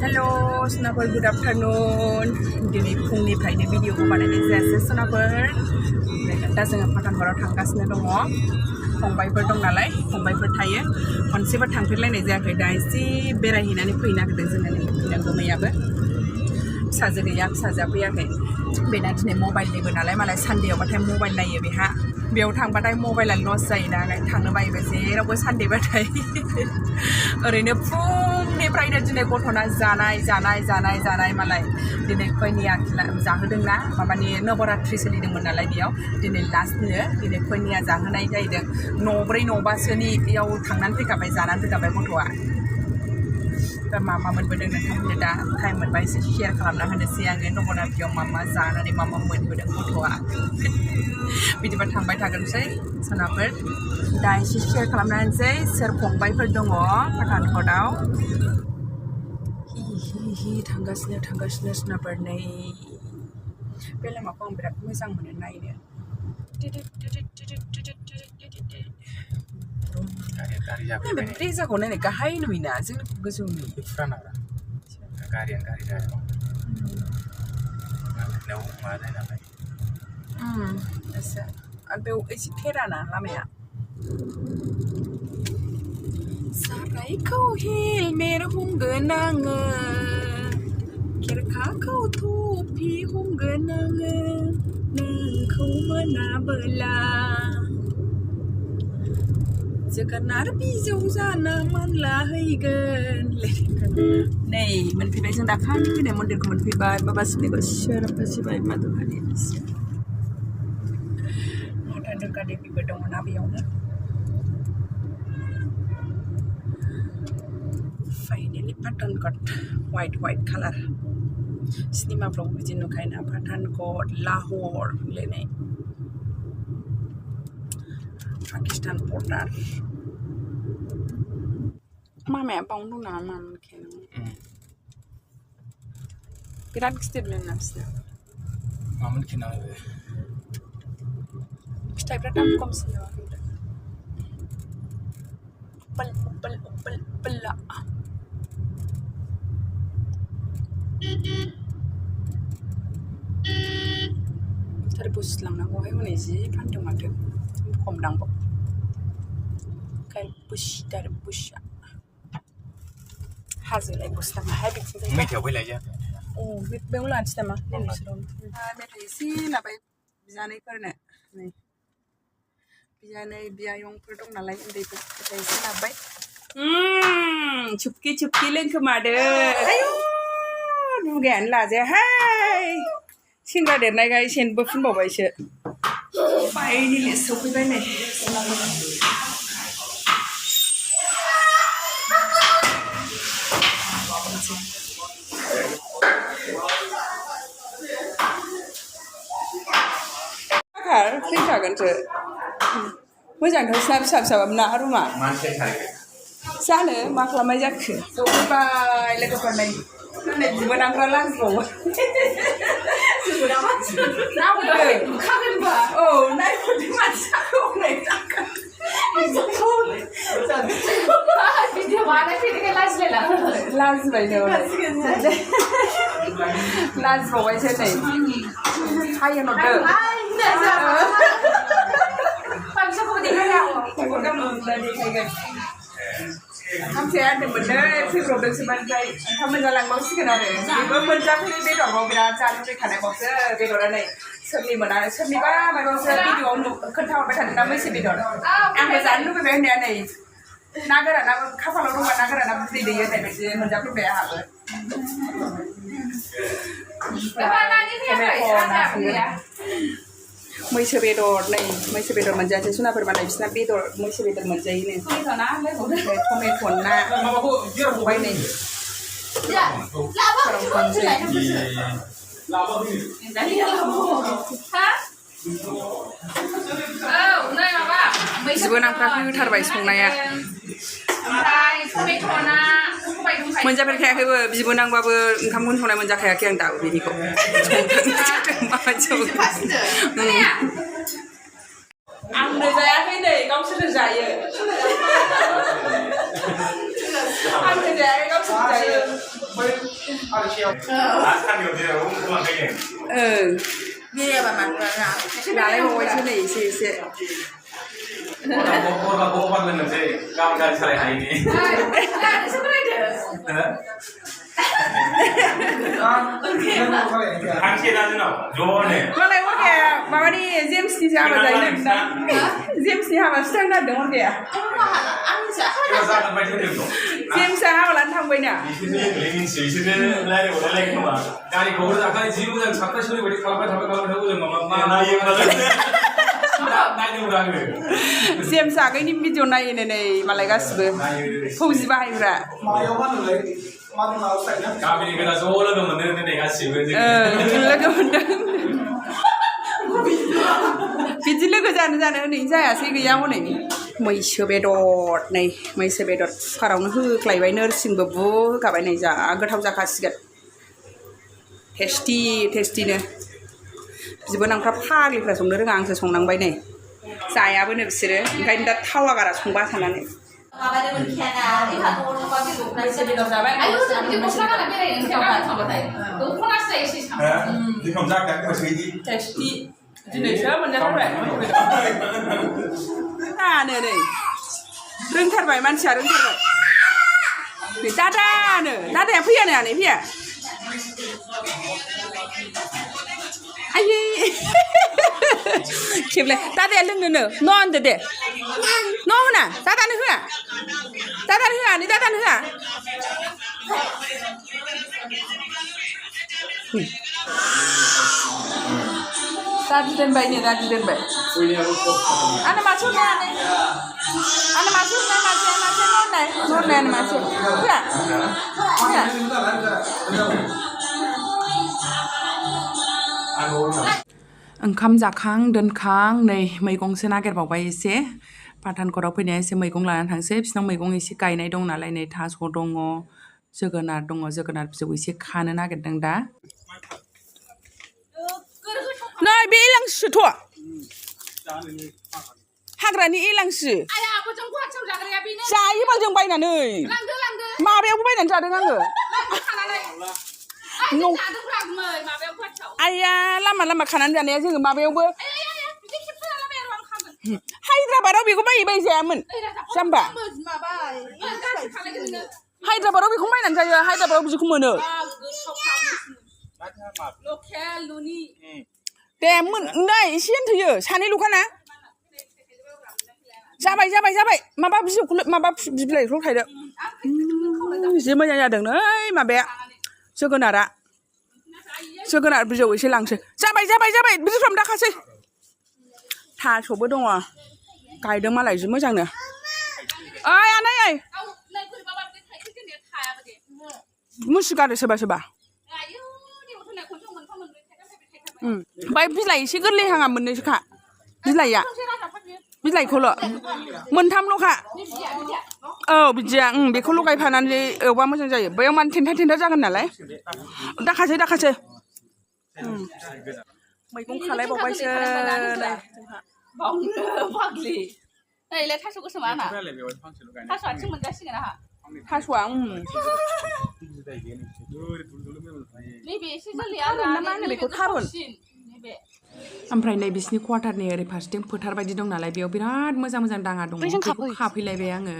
Hello, Sonaper. Good afternoon. Dini fुंनिफ्रायनो भिडिअखौ बानायनाय जायासै Sonaper. दा जोङो Pathankotआव थांगासिनो दङ. फंबायफोर दं नालाय, फंबायफोर थायो. खनसेबो थांफेरलायनाय जायाखै. दा एसे बेरायहैनानै फैनो नागिरदों जोङो बिनांगौमैयाबो. फिसाजो गैया, फिसाजोआ फैयाखै. बेना दिनै मबाइलनिबो नालाय मालाय सानडेआवबाथाय मबाइल नायो बेहा. बेयाव थांबाथाय मबाइला लस जायो नालाय थांनो बायोबो जेरावबो सानडेबाथाय. ओरैनो फुंनिफ्रायनो दिनै गथ'ना जानाय मालाय दिनै खयनिया जाहोदोंना माबानि नवरात्रि सोलिदोंमोन नालाय बेयाव दिनै लास्टनो दिनै खयनिया जाहोनाय जाहैदों न'4 न'5सोनि बेयाव थांनानै फैखाबाय जानानै फैखाबाय गथ'आ. दा मा मोनबोदों नोंथांमोननो दा टाइम मोनबा एसे शेयार खालामना होनोसै आङो नवरात्रियाव मा जानानै मा मोनबोदों गथ'आ. बिदिबा थांबाय थागोनसै सोनाफोर. दा एसे शेयार खालामना होनोसै सोर फंबायफोर दङ Pathankotआव. थांगासिनो सोनाफोर नै बे लामाखौ आं बिराद मोजां मोनो नायनो. बे जायगाखौ नायनो गाहाय नुयोना जों गोजौ नुयो. आरो बेयाव एसे थेराना लामाया. सारायखौ हेलमेट हमगोन आङो, खेरखाखौ टफि हमगोन आङो, नोंखौ मोनाबोला जोगोनार बिजौ जाना मानलाहैगोन. नै मोनफैबाय जों दाखालि फैनाय मन्दिरखौ मोनफैबाय. माबा सिबाय सिबाय मा दुर्गानि माता दुर्गा देबिबो दङना बेयावनो. फाइनेलि Pathankot white कालार. सिनेमाफ्राव बिदि नुखायोना Pathankot लाहौर होनलायनाय. पाकिस्तान बर्डार. मामाया बावनो दं नामा मामोनखाय नों? बिराद गिदिरनो ना बिसोरना. मामोनखि नामा बे? फिथाइफ्रा दाम खमसिन नामा? उप्पल तरबुज लांनांगौहाय हनै जि फानदों माथो खम दांबाव. तरबुजआ हाजोलाय गस्लाहाय बिथिं मेथायाव फैलाय बेयाव लानोसै नामा? मेथाइ एसे लाबाय बिजानैफोरनो. नै बियानै बियायंफोर दं नालाय उन्दैफोर मेथाइ एसे लाबाय. चुपकि लोंखोमादों. आयु दुगायानो लाजायाहाय. सेंग्रा देरनायखाय सेनबो फुनबावबायसो. फाइनेलि सफैबाय नै. फैखागोनसो मोजांथारसोना फिसाबाबो ना रुमा. जानो मा खालामनाय जाखो? सफैबाय लोगोफोर नै बिबोनांफ्रा लाजिबावो. औ नायफोरदों मानसिखौ लाजिबायनो लाजिबावबायसो नै. हाय होनहरदो. हामसाया होनदोंमोनलै फैब्रबदोंसो ओमफ्राय ओंखाम मोनजालांबावसिगोन आरो. बेबो मोनजाफेरै बेदरबाव बिराद जानो लुबैखानायबावसो बेदरा नै सोरनिबा माबायावसो भिडिअआव खोन्थाहरबाय थादोंना मैसो बेदर. आंबो जानो लुबैबाय होननाया नै ना गोरानाबो खाफालाव दंबा ना गोरानाबो बिदै दैयो होननाय बायदि मोनजाफैबाय आंहाबो. मैसो बेदर नै मैसो बेदर मोनजायासै सुनाफोर मालाय बिसिना बेदर मैसो बेदर मोनजायोनो. टमेट' ना संबाय नै. बिबोनांफ्रा होथारबाय संनाया. मोनजाफेरखायाखैबो बिबोनांबाबो ओंखामखौनो संनाय मोनजाखायाखै आं दाबो बेनिखौ. आंनो जायाखै नै गावसोरनो जायो. आंनो जायाखै गावसोरनो जायो. Ghê bà mặt rồi hả? Là lấy bôi chứ này xì. Bố bắt lên làm gì? Cao ra xài hay đi. 당신은 요번에 Malay what kaya? Baba ni James ni siapa saya ni? James ni apa? Sedang nak dengar dia. James siapa lan thang bay ni? 이시는 라이브 올라갈 거마. 아니 거기서 아까 지구장 작가 소리 우리 kalapa 하고 좀 막 나이 나이 우라는. James siapa ini video naik ni Malay kasih. Fauzi bahaya ura. 가빈이 그다 저러면 먹는 내가 지금 Lagu mendang. Kita lagu jangan ni saya sih yang mana ni? Mai sebedot ni, mai sebedot. Sekarang ni kelai bay nursing bebu, kabai ni jah. Agar tahu jah kasih. Tasty ni. Sebenarnya kerap hal ni song nering angsa song nang bay ni. Saya pun ni besar. Ingkai dah tahu agak song bahasa ni. Apa dia berkhianat? Ini kan orang pakai bukan sebelum zaman. Ayo, jadi musnah kan ada yang kita tahu tak? Tu pun asal isi sama. Di kamar kan masih di. Tasty. Jadi saya menjadi apa? Ni. Ring terbaik manusia ring terbaik. Ni dada yang pia ni pia. Aye. Kibla, dada yang leng ni, non dede. Non mana? Dada ni hua. Ni dada ni hua. Tadi dan baik. Ana masuk ni. Ana masuk non masuk. Ya. Oंखाम जाखां दोनखां नै मैगंसो नागिरबावबाय एसे पाठानकटआव फैनाया एसे मैगं लानानै थांसै बिसिनाव मैगं एसे गायनाय दं नालाय नै थास' दङ जोगोनार बिजौ एसे खानो नागिरदों दा नै बे एलांसिथ' हाग्रानि एलांसि जायोबा जों बायनानै माबायावबो बायनानै जादों आङो आया लामा खानानै जानाया जोङो माबायावबो हायद्राबादाव बेखौ बायै जायामोन जाम्बा हायद्राबादाव बेखौ बायनानै जायो हायद्राबादाव बिदिखौ मोनो दे नै एसे होनथ'यो सानैल'खाना जाबाय माबा बिलाइखौ थायदो जि मोजां जादों नै माबाया जोगोनार बिजौ एसे लांसै जाबाय बिदिफ्राम दाखासै थास'बो दङ गायदों मालाय जि मोजांनो ओइ आनै मुसिगारो सोरबा ओमफ्राय बिलाइ एसे गोरलैहाङा मोननैसोखा बिलाइखौल' मोनथामल'खा औ बिदिया बेखौ लगायफानानै एवबा मोजां जायो बैयाव माने थेन्था जागोन नालाय दाखासै मैगं खालायबावबायसो नै जोंहा थास' गोसोम आंना थास' आथिं मोनजासिगोन आंहा थास'आ नैबे एसे गोरलैया मा होनो बेखौ थारुन ओमफ्राय नै बिसिनि क्वार्टारनि ओरै फारसेथिं फोथार बायदि दं नालाय बेयाव बिराद मोजां दाङा दङ बेखौ खाफैलायबाय आङो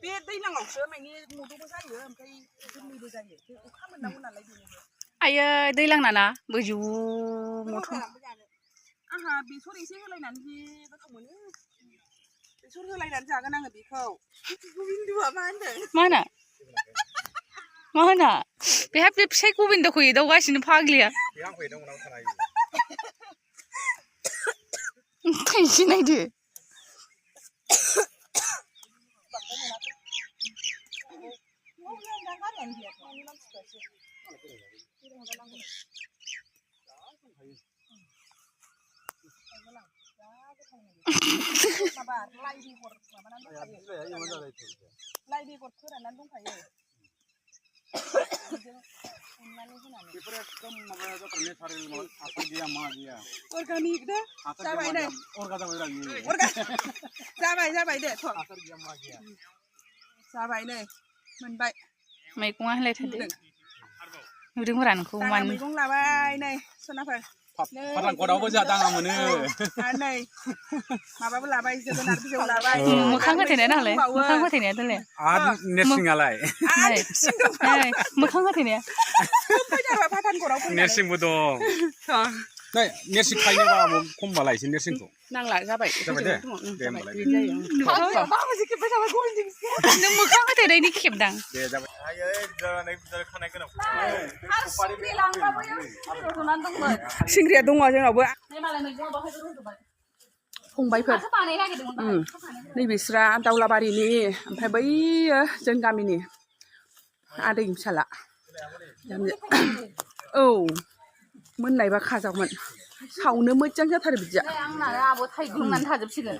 बे दैज्लाङावसो माने मोदोमबो जायो ओमफ्राय गोरलैबो जायो अखा मोननांगौ नालाय बेनोबो आयो दैज्लांना ना बोजौ मथ' आंहा बेसर एसे होलायनानै जि गोथाव मोनो बेसर होलायनानै जागोन आङो बेखौ गोबिन्दुआ मा होनो बेहा बे फिसाइ गोबिन्दखौ एदावगासिनो फाग्लिया थाइसे नायदो लाइ बेगर फोराननानै दंखायो अर्गानिक दे जाबाय दे जाबाय दे जाबाय नै मोनबाय मैगङा होलायथारदो नुदोंमोन नोंखौ मान मैगं लाबाय नै सनाफोर Pathankotआवबो जा दाङा मोनो नै माबाबो लाबाय जोगोनार बिजौ लाबाय मोखां होथेनाय नालाय मोखां होथेनाया दोनलाय आरो नेरसिङालाय मोखां होथेनाया Pathankotआव फैनानै नेरसिंबो दं नै नेरसिं खायनोबा खमबा लायसै नेरसिंखौ नांला जाबाय जाबाय दे दे होमबालाय नों मोखां होथेनायनि खेबदां दे जाबाय आयै जानानै बुजार खानाय गोनां सिंग्रिया दङ जोंनावबो फंबायफोर नै बिस्रा दाउलाबारिनि ओमफ्राय बैयो जों गामिनि आदै फिसाला औ मोननायबा खाजागौमोन सावनो मोजां जाथारो बिदिया आंना आब' थाइग्लुंनानै थाजोबसिगोन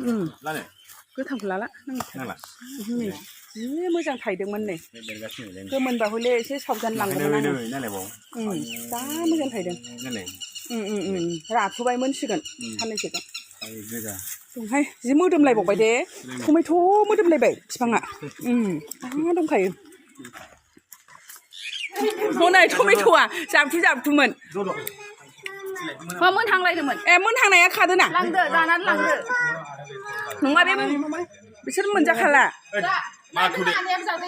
गोथांखौ लाला जि मोजां थायदोंमोन नै गोमोनबा हले एसे सावजानो लांगौमोन आङो जा मोजां थायदों राथ'बायमोनसिगोन साननैसोजों दंहाय जि मोदोमलायबावबाय दे टमेट' मोदोमलायबाय बिफाङा दंखायो हनै टमेट'आ जाबथुमोन मा मोनहांलायदोंमोन मोनहांनाया खादोना लांदो जानानै लांदो नङा बे बिसोर मोनजाखाला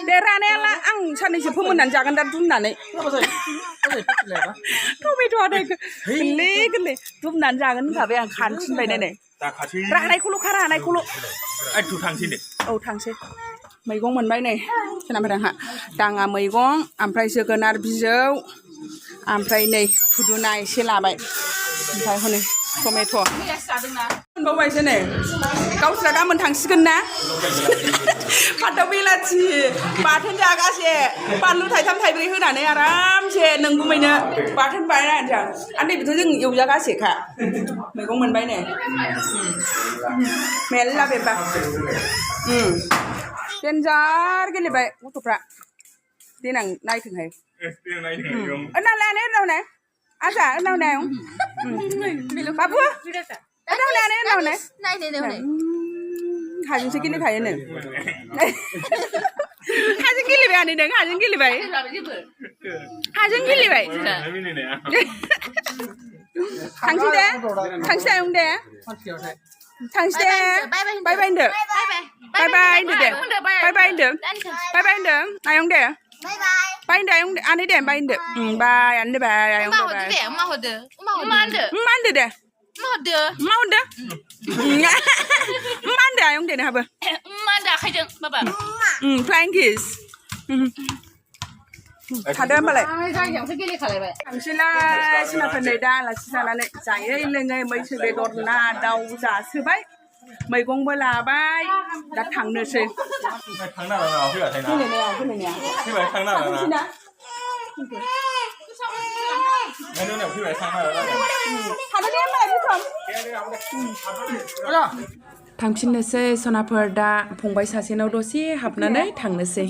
दे रानायाला आं साननैसो फोमोननानै जागोन दा दुमनानै टमेट'आ गोरलै दुमनानै जागोन होनखाबाय आं खानफिनबाय नै रानायखौल' रानायखौल' औ थांसै मैगं मोनबाय नै खोनाबाय आंहा दाङा मैगं ओमफ्राय जोगोनार बिजौ ओमफ्राय नै फुदुना एसे लाबाय ओमफ्राय हनै टमेट' मोनबावबायसो नै गावस्रा गाबोन थांसिगोन ना फान्थाव बेलाथि बाथोन जागासे बानलु थाइथाम थाइब्रै होनानै आरामसे नोंगुमैनो बाथोन बानायनानै जां आरो नै बेथ' जों एवजागासेखा मैगं मोनबाय नै मेरला बेबा देन्जार गेलेबाय गथ'फ्रा देनां नायथोंहाय नालाय आजा बाबु हाजोंसो गेलेखायो नों हाजों गेलेबाय आनै नों हाजों गेलेबाय थांसै दे आयं दे थांसै दे बाय बाय होनदो आयं दे बाय होनदो आयं आनै दे बाय होनदो बाय आनै बाय आयं दे मा होनदो दे मा होनदो आयं दे नोहाबो मा होनदो आखाइजों बाबा फ्लाइं किस थादो होमबालाय जायगायावसो गेलेखालायबाय थांसैलाय सिनाफोर नै दा आलासि जानानै जायै लोङै मैसो बेदर ना दाउ जासोबाय मैगंबो लाबाय दा थांनोसै थांफिननोसै सनाफोर दा फंबाय सासेनाव दसे हाबनानै थांनोसै